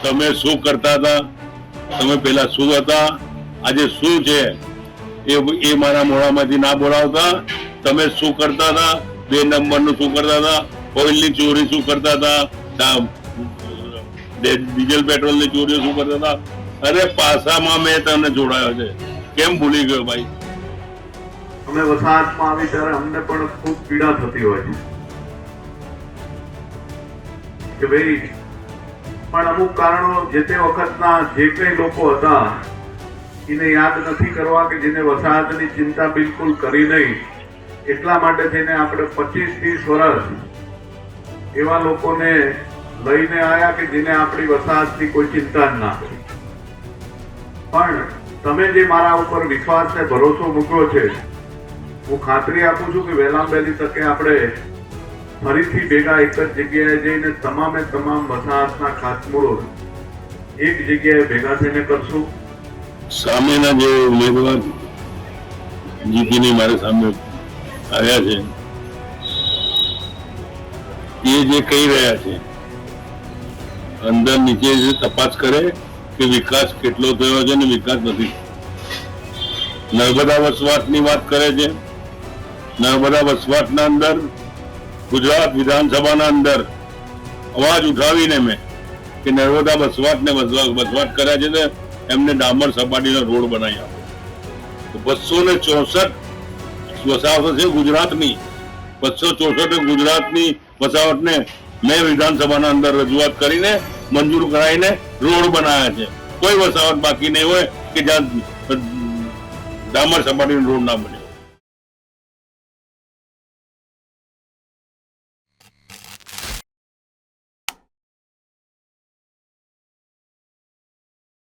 તમે શું કરતા હતા, તમે પેલા શું હતા, આજે શું છે એ મારા મોઢામાંથી ના બોલાવતા. તમે શું કરતા હતા, 2 નંબરનું શું કરતા હતા, ઓઇલની ચોરી શું કરતા હતા, ડીઝલ પેટ્રોલની ચોરીઓ શું કરતા હતા. અરે પાસામાં મેં તમને જોડાયો છે, કેમ ભૂલી ગયો ભાઈ? અમે વસાહતમાં આવી ત્યારે અમને પણ ખૂબ પીડા થતી હોય છે કે ભાઈ, પણ અમુક કારણો જે તે વખતના જે કઈ લોકો હતા એને યાદ નથી કરવા કે જેને વસાહતની ચિંતા બિલકુલ કરી નહીં. એટલા માટે થઈને આપણે 25-30 વર્ષ એવા લોકોને લઈને આવ્યા કે જેને આપણી વસાહતની કોઈ ચિંતા જ ના કરી. પણ તમે જે મારા ઉપર વિશ્વાસ ને ભરોસો મૂક્યો છે, હું ખાતરી આપું છું કે વહેલામાં વહેલી તકે આપણે ફરીથી ભેગા એક જ જગ્યાએ જઈને તમામે તમામ વસાહતના ખાતમુહૂર્ત એક જગ્યાએ ભેગા થઈને કરશું. સામેના જે ઉમેદવાર જીતીને મારે સામે આવ્યા છે એ જે કહી રહ્યા છે, અંદર નીચે જે તપાસ કરે કે વિકાસ કેટલો થયો છે ને વિકાસ નથી. નર્મદા વસવાટની વાત કરે છે. નર્મદા વસવાટના અંદર ગુજરાત વિધાનસભાના અંદર અવાજ ઉઠાવીને મેં કે નર્મદા વસવાટને વસવાટ કર્યા છે ને એમને ડામર સપાટીનો રોડ બનાવી આપો. 264 વસાવટ છે ગુજરાતની, 264 ગુજરાતની વસાવટને મેં વિધાનસભાના અંદર રજૂઆત કરીને મંજૂર કરાવીને રોડ બનાવ્યા છે. કોઈ વસાવટ બાકી નહીં હોય કે જ્યાં ડામર સપાટીનો રોડ ના બને.